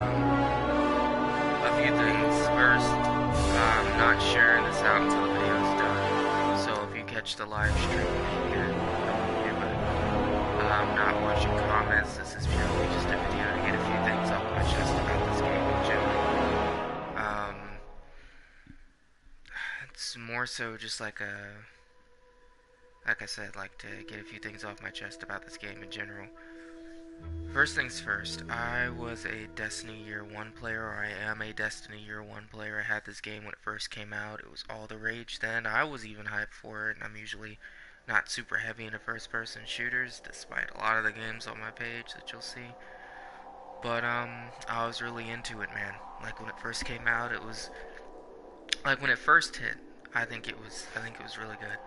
A few things. First, I'm not sharing this out until the video is done. So if you catch the live stream, then you but I'm not watching comments. This is purely just a video to get a few things off my chest about this game in general. It's more so just like I said, like to get a few things off my chest about this game in general. First things first, I was a Destiny Year 1 player, or I am a Destiny Year 1 player. I had this game when it first came out. It was all the rage then. I was even hyped for it, and I'm usually not super heavy into first-person shooters, despite a lot of the games on my page that you'll see. But, I was really into it, man. Like, when it first came out, it was, like, when it first hit, I think it was really good.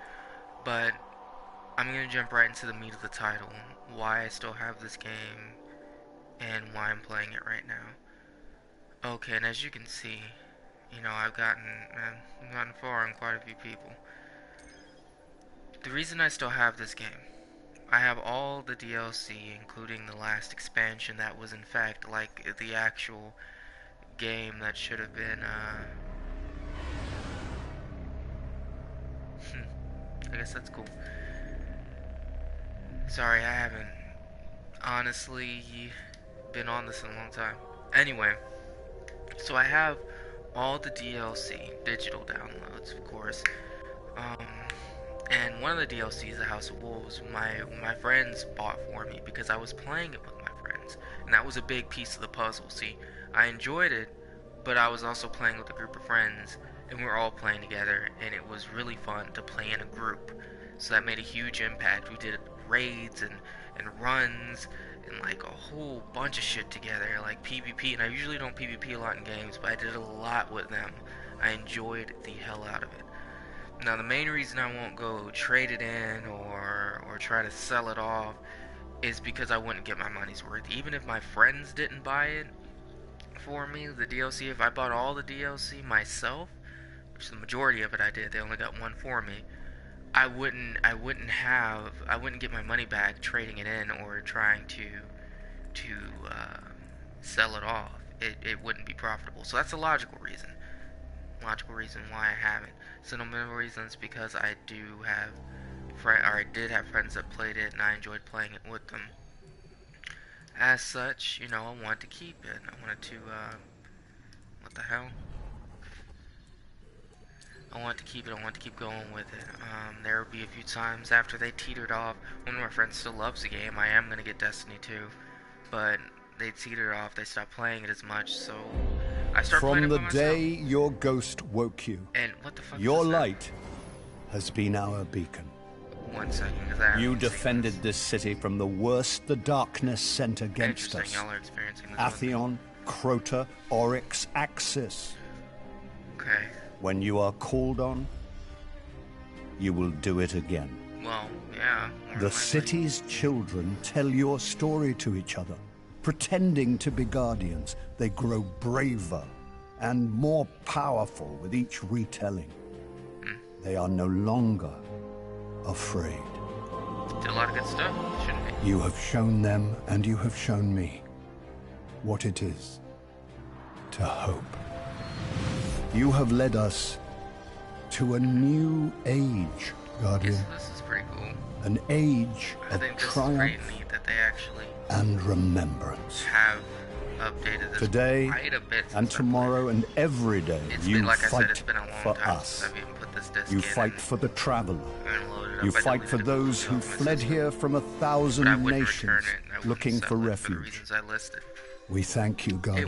But, I'm gonna jump right into the meat of the title, why I still have this game, and why I'm playing it right now. Okay, and as you can see, you know, I've gotten far on quite a few people. The reason I still have this game, I have all the DLC, including the last expansion that was in fact like the actual game that should have been, I guess that's cool. Sorry, I haven't honestly been on this in a long time. Anyway, so I have all the DLC, digital downloads, of course. Um, and one of the DLCs, The House of Wolves, my friends bought for me because I was playing it with my friends, and that was a big piece of the puzzle. See, I enjoyed it, but I was also playing with a group of friends, and we were all playing together, and it was really fun to play in a group. So that made a huge impact. We did raids and runs and like a whole bunch of shit together, like PvP. And I usually don't PvP a lot in games, but I did a lot with them. I enjoyed the hell out of it. Now the main reason I won't go trade it in or try to sell it off is because I wouldn't get my money's worth. Even if my friends didn't buy it for me, the DLC, if I bought all the DLC myself, which the majority of it I did, they only got one for me, I wouldn't get my money back trading it in or trying to uh, sell it off. It wouldn't be profitable. So that's a logical reason why I haven't. Sentimental reasons because I I did have friends that played it and I enjoyed playing it with them. As such, you know, I wanted to keep it. I wanted to what the hell? I want to keep it. I want to keep going with it. There will be a few times after they teetered off. One of my friends still loves the game. I am gonna get Destiny 2, but they teetered off. They stopped playing it as much, so I started playing From it the by myself. day your ghost woke you, And what the fuck your is that? light has been our beacon. 1 second, because I haven't You seen defended this. this city from the worst the darkness sent against Interesting, us. y'all are experiencing this. Atheon, Crota, Oryx, Axis. Okay. When you are called on, you will do it again. Well, yeah. The city's children tell your story to each other. Pretending to be guardians, they grow braver and more powerful with each retelling. They are no longer afraid. Did a lot of good stuff, shouldn't it? You have shown them, and you have shown me, what it is to hope. You have led us to a new age, Guardian. This is pretty cool. An age I of think this is triumph pretty neat that they actually and remembrance. have updated this Today quite a bit since and I tomorrow played. and every day, It's you been, like I said, it's fight been a long for time us. since I've even put this disc You in fight and- for the traveler. and loaded up. You I fight for deleted those it who off my fled system, here from a but I thousand wouldn't return nations it, and I wouldn't looking for sell it for the refuge. reasons I listed. We thank you, Guardian.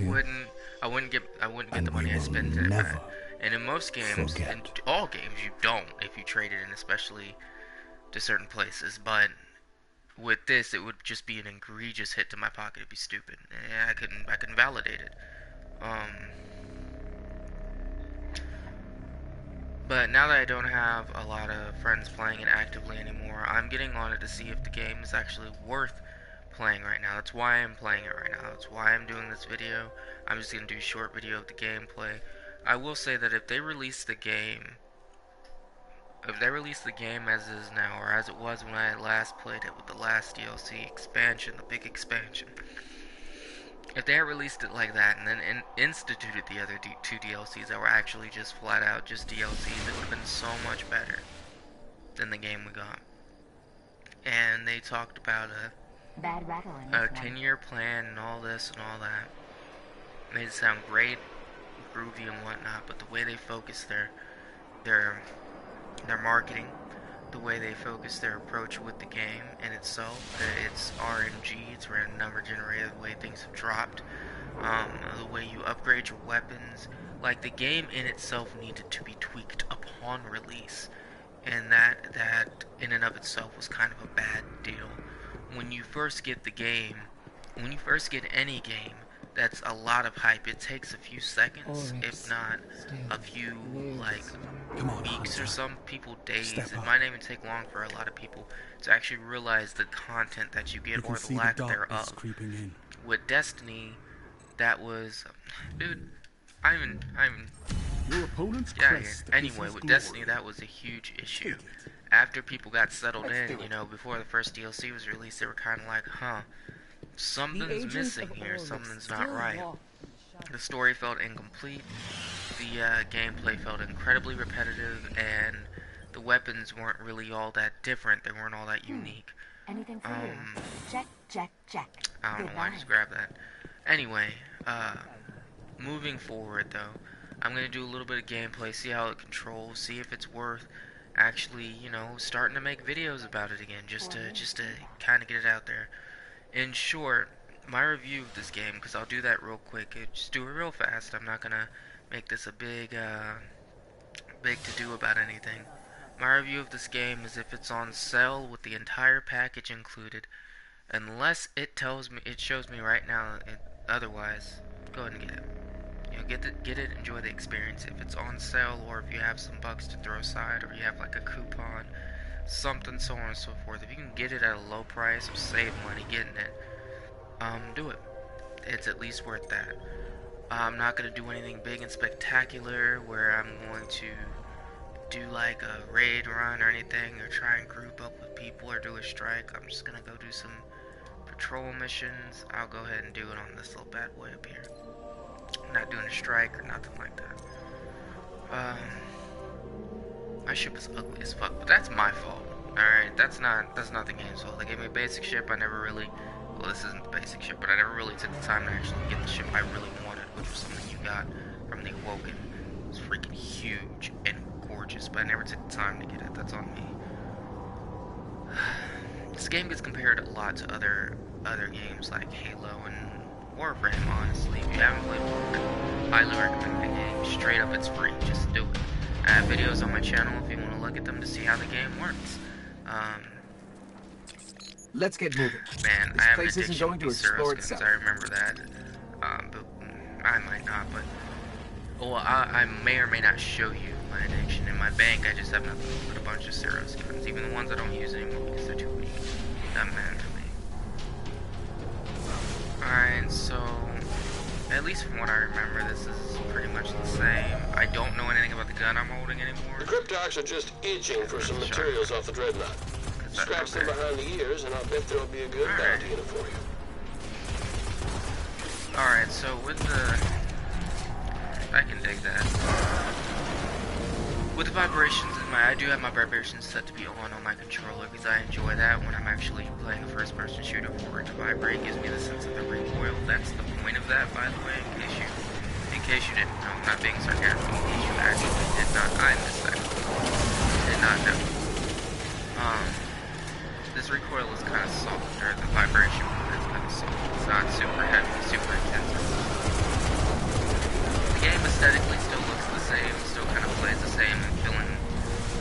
I wouldn't get And the we money I will spent in it never back. And in most games, forget. in all games, you don't if you trade it in, especially to certain places. But with this, it would just be an egregious hit to my pocket. It'd be stupid. I couldn't validate it. But now that I don't have a lot of friends playing it actively anymore, I'm getting on it to see if the game is actually worth playing right now. That's why I'm playing it right now. That's why I'm doing this video. I'm just going to do a short video of the gameplay. I will say that if they release the game as is now, or as it was when I last played it with the last DLC expansion, the big expansion, If they had released it like that and then instituted the other two DLCs that were actually just flat out just DLCs, it would have been so much better than the game we got. And they talked about a 10-year plan and all this and all that. Made it sound great, groovy and whatnot, but the way they focus their marketing, the way they focus their approach with the game in itself, it's RNG, it's random number generated, the way things have dropped, the way you upgrade your weapons, like the game in itself needed to be tweaked upon release, and that in and of itself was kind of a bad deal. When you first get the game, when you first get any game, that's a lot of hype. It takes a few seconds, if not a few like weeks or some people days. It might not even take long for a lot of people to actually realize the content that you get or the lack thereof. With Destiny, that was, dude, I'm Your opponent's yeah. crest Anyway, is with glory. Destiny, that was a huge issue. After people got settled in, you know, before the first DLC was released, they were kind of like, huh, something's missing here, something's not right. The story felt incomplete, the gameplay felt incredibly repetitive, and the weapons weren't really all that different, they weren't all that unique. Anything for you? Check. I don't know why I just grabbed that. Anyway, moving forward though, I'm going to do a little bit of gameplay, see how it controls, see if it's worth actually, you know, starting to make videos about it again, just to kind of get it out there. In short, my review of this game, because I'll do that real quick, just do it real fast, I'm not going to make this a big to-do about anything. My review of this game is if it's on sale with the entire package included, unless it tells me, it shows me right now otherwise, go ahead and get it. You know, get it, enjoy the experience. If it's on sale, or if you have some bucks to throw aside, or you have like a coupon, something, so on and so forth. If you can get it at a low price or save money getting it, do it. It's at least worth that. I'm not gonna do anything big and spectacular where I'm going to do like a raid run or anything, or try and group up with people or do a strike. I'm just gonna go do some patrol missions. I'll go ahead and do it on this little bad boy up here. I'm not doing a strike or nothing like that. My ship is ugly as fuck, but that's my fault. Alright, that's not the game's fault. They gave me a basic ship, I never really, well, this isn't the basic ship, but I never really took the time to actually get the ship I really wanted, which was something you got from the Awoken. It was freaking huge and gorgeous, but I never took the time to get it. That's on me. This game gets compared a lot to other games like Halo and Warframe, honestly. If you haven't played Warframe, highly recommend the game. Straight up, it's free. Just do it. I have videos on my channel if you want to look at them to see how the game works. Let's get moving. Man, This I have an place isn't addiction going to with these Zero explore skins. itself. I remember that. But I might not, but well, I may or may not show you my addiction. In my bank, I just have nothing but a bunch of Zero skins, even the ones I don't use anymore because they're too weak. Doesn't matter to me. Alright, so at least from what I remember, this is pretty much the same. I don't know anything about the gun I'm holding anymore. The cryptarchs are just itching for some materials off the Dreadnought. Scratch them behind the ears, and I'll bet there'll be a good bounty in it for you. Alright, so with the... I can dig that. With the vibrations in my... I do have my vibrations set to be on my controller because I enjoy that when I'm actually playing a first-person shooter for it to vibrate. It gives me the sense of the recoil. That's the point of that, by the way, in case you didn't know. I'm not being sarcastic, in case you actually did not. I missed that. Did not know. This recoil is kind of soft, or the vibration is kind of soft. It's not super heavy, super intense. The game aesthetically still looks the same, still kind of plays the same.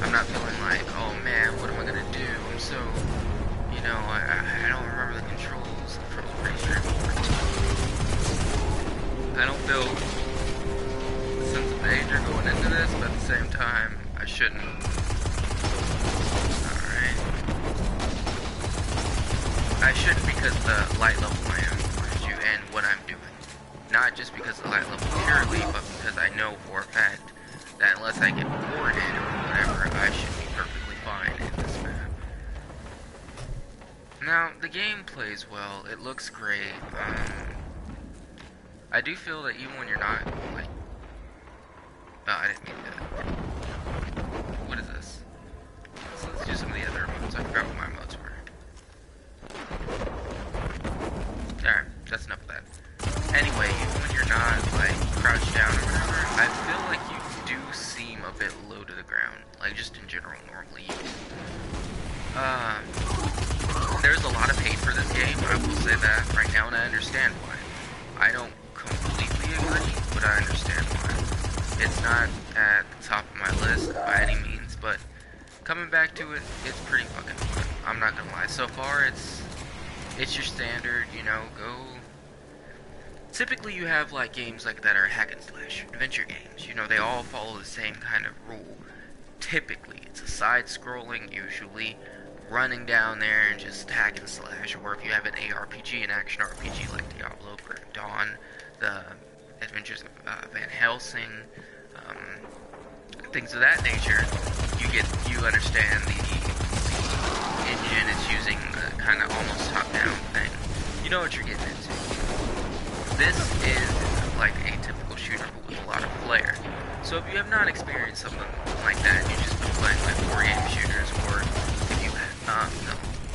I'm not feeling like, oh man, what am I gonna do? I'm so, you know, I don't remember the controls. The controls are pretty straightforward. I don't feel a sense of danger going into this, but at the same time, I shouldn't. Alright. I shouldn't because the light level I am towards you and what I'm doing. Not just because of the light level purely, but because I know for a fact that unless I get boarded or whatever, I should be perfectly fine in this map. Now, the game plays well, it looks great, I do feel that even when you're not, like... Oh, I didn't mean that. What is this? So let's do some of the other emotes. I forgot what my emotes were. Alright, that's enough of that. Anyway, even when you're not, like, crouched down or whatever, I feel like you do seem a bit low to the ground. Like, just in general, normally. There's a lot of hate for this game, I will say that right now, and I understand why. I don't completely agree, but I understand why. It's not at the top of my list by any means, but coming back to it, it's pretty fucking fun. I'm not gonna lie. So far, it's your standard, you know, go... Typically, you have, like, games like that are hack and slash, adventure games. You know, they all follow the same kind of rule. Typically, it's a side-scrolling, usually, running down there and just hack and slash. Or if you have an ARPG, an action RPG like Diablo, Grim Dawn, the Adventures of Van Helsing, things of that nature, you understand the engine is using the kind of almost top-down thing. You know what you're getting into. This is like a typical shooter but with a lot of flair. So if you have not experienced something like that, you've just been playing like war game shooters, or if you no,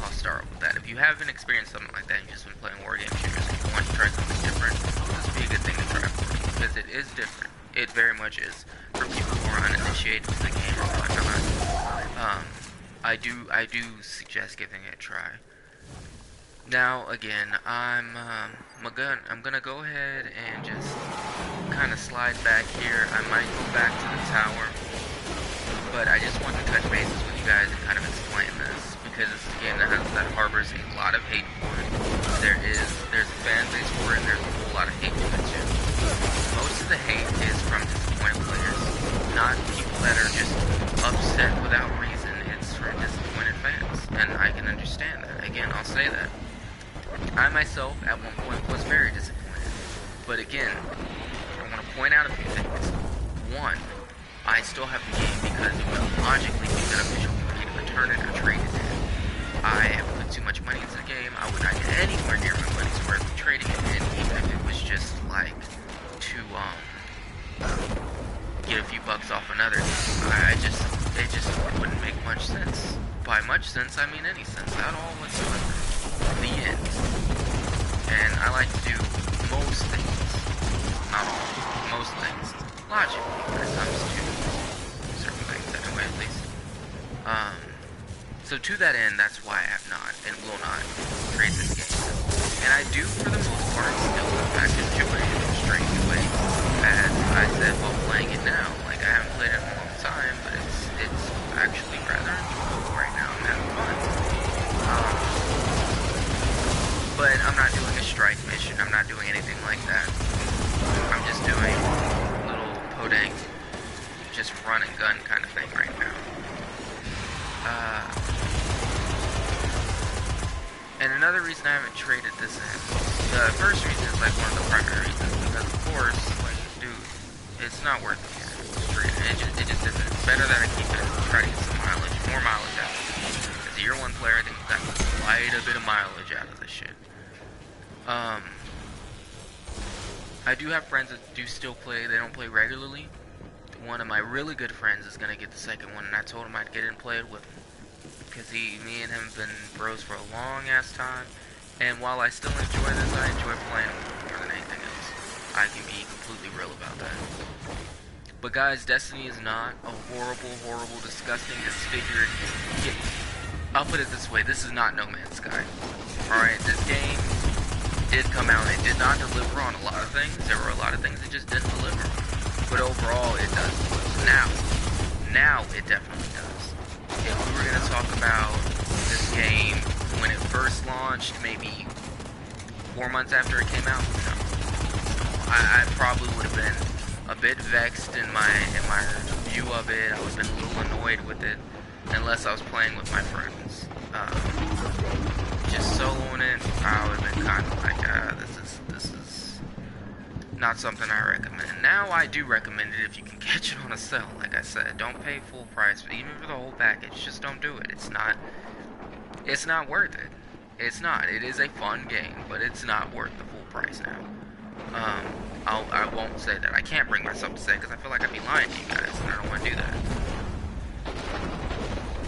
I'll start with that. If you haven't experienced something like that, and you've just been playing war game shooters and you want to try something different, this would be a good thing to try for you, because it is different. It very much is. For people who are uninitiated to the game or whatnot, I do suggest giving it a try. Now, again, I'm gonna go ahead and just kind of slide back here. I might go back to the tower, but I just want to touch bases with you guys and kind of explain this, because it's a game that harbors a lot of hate for it. There's a fan base for it, and there's a whole lot of hate for it too. Most of the hate is from disappointed players, not people that are just upset without reason. It's from disappointed fans, and I can understand that. Again, I'll say that. I myself, at one point, was very disappointed. But again, I want to point out a few things. One, I still have the game because it would logically be beneficial for me to return it or trade it in. I have put too much money into the game. I would not get anywhere near my money's worth trading it in, even if it was just like to get a few bucks off another game. It just wouldn't make much sense. By much sense, I mean any sense at all whatsoever. The end. And I like to do most things, not all, most things, logically when it comes to certain things, anyway, at least. So to that end, that's why I have not and will not trade this game. And I do, for the most part, still in fact enjoy it in a strange way. As I said while playing it now, like I haven't played it in a long time, but it's actually rather enjoyable right now. I'm having fun. But I'm not doing a strike mission. I'm not doing anything like that. I'm just doing a little podang, just run and gun kind of thing right now. And another reason I haven't traded this in, the first reason is like one of the primary reasons, because of course, like, dude, it's not worth it. It just isn't. It's better that I keep it and try to get some mileage, more mileage out of it. As a year one player, I think I've got quite a bit of mileage out of this shit. I do have friends that do still play. They don't play regularly. One of my really good friends is gonna get the second one, and I told him I'd get it and play it with him, because me and him have been bros for a long ass time. And while I still enjoy this, I enjoy playing with him more than anything else. I can be completely real about that. But guys, Destiny is not a horrible, horrible, disgusting, disfigured. I'll put it this way: this is not No Man's Sky. All right, this game did come out. It did not deliver on a lot of things. There were a lot of things it just didn't deliver on. But overall, it does. Now it definitely does. If we were going to talk about this game when it first launched, maybe 4 months after it came out, no. I probably would have been a bit vexed in my view of it. I would have been a little annoyed with it, unless I was playing with my friends. Just soloing it, I would have been kind of like, this is not something I recommend. Now I do recommend it if you can catch it on a sale. Like I said, don't pay full price, even for the whole package. Just don't do it. It's not worth it. It's not. It is a fun game, but it's not worth the full price now. Um, I won't say that. I can't bring myself to say it because I feel like I'd be lying to you guys, and I don't want to do that.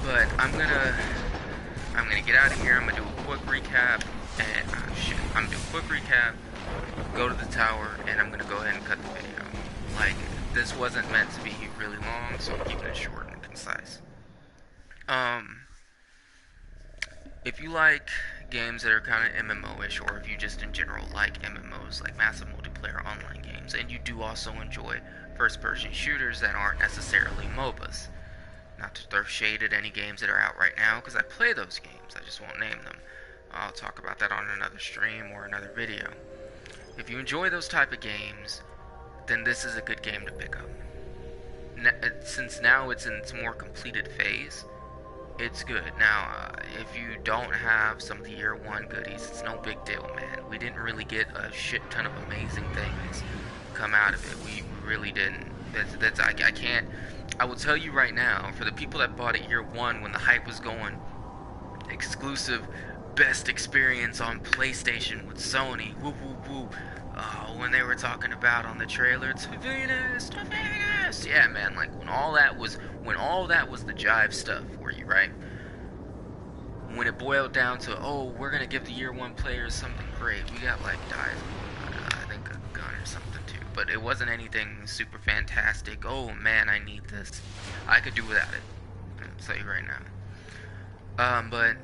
But I'm gonna get out of here. I'm gonna do a quick recap, and I'm gonna do a quick recap, go to the tower, and I'm gonna go ahead and cut the video. Like, this wasn't meant to be really long, so I'm keeping it short and concise. If you like games that are kind of MMO-ish, or if you just in general like MMOs, like massive multiplayer online games, and you do also enjoy first-person shooters that aren't necessarily MOBAs. Not to throw shade at any games that are out right now, because I play those games, I just won't name them. I'll talk about that on another stream or another video. If you enjoy those type of games, then this is a good game to pick up. Since now it's in its more completed phase, it's good. Now, if you don't have some of the year one goodies, it's no big deal, man. We didn't really get a shit ton of amazing things come out of it. We really didn't. I can't. I will tell you right now, for the people that bought it year one when the hype was going, exclusive, best experience on PlayStation with Sony, woo woo woo. When they were talking about on the trailer, to Venus, yeah, man. Like when all that was the jive stuff for you, right? When it boiled down to, oh, we're gonna give the year one players something great. We got like I think a gun or something too, but it wasn't anything super fantastic. Oh man, I need this. I could do without it. I'll tell you right now. But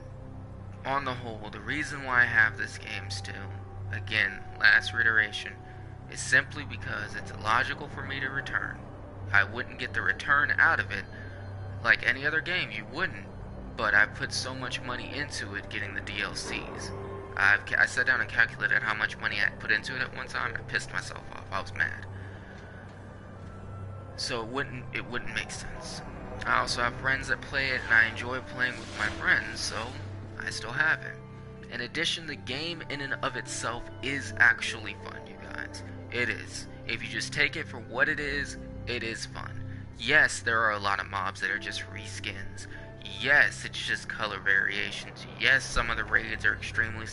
on the whole, the reason why I have this game still, again, last reiteration, is simply because it's illogical for me to return. I wouldn't get the return out of it like any other game, you wouldn't. But I put so much money into it getting the DLCs. I sat down and calculated how much money I put into it at one time, and I pissed myself off. I was mad. So it wouldn't make sense. I also have friends that play it, and I enjoy playing with my friends, so I still have it. In addition, the game in and of itself is actually fun, you guys. It is. If you just take it for what it is fun. Yes, there are a lot of mobs that are just reskins. Yes, it's just color variations. Yes, some of the raids are extremely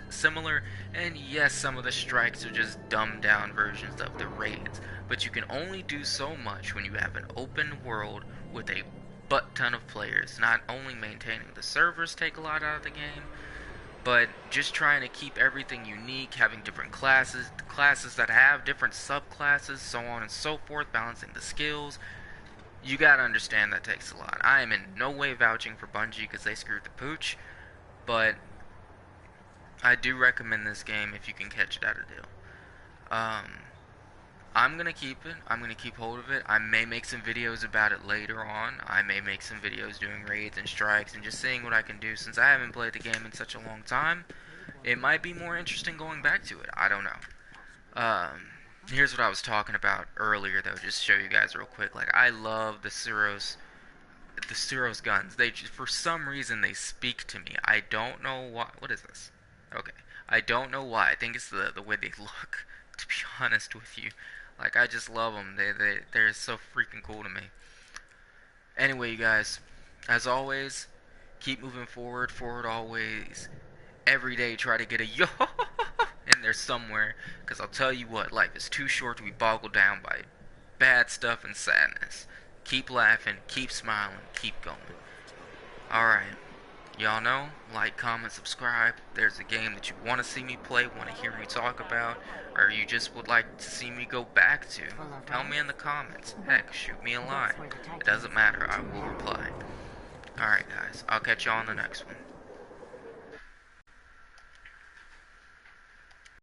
similar. And yes, some of the strikes are just dumbed down versions of the raids. But you can only do so much when you have an open world with a butt ton of players. Not only maintaining the servers take a lot out of the game, but just trying to keep everything unique, having different classes that have different subclasses, so on and so forth, balancing the skills. You gotta understand that takes a lot. I am in no way vouching for Bungie because they screwed the pooch, but I do recommend this game if you can catch it at a deal. I'm gonna keep it. I'm gonna keep hold of it. I may make some videos about it later on. I may make some videos doing raids and strikes and just seeing what I can do. Since I haven't played the game in such a long time, it might be more interesting going back to it. I don't know. Here's what I was talking about earlier, though, just to show you guys real quick. Like, I love the Suros guns. They just, for some reason, they speak to me. I don't know why. What is this? Okay. I don't know why. I think it's the way they look, to be honest with you. Like, I just love them. They're so freaking cool to me. Anyway, you guys, as always, keep moving forward always. Every day, try to get a yo in there somewhere, because I'll tell you what, life is too short to be boggled down by bad stuff and sadness. Keep laughing, keep smiling, keep going. Alright, y'all know, like, comment, subscribe. If there's a game that you want to see me play, want to hear me talk about, or you just would like to see me go back to, tell me in the comments. Heck, shoot me a line. It doesn't matter, I will reply. Alright guys, I'll catch y'all on the next one.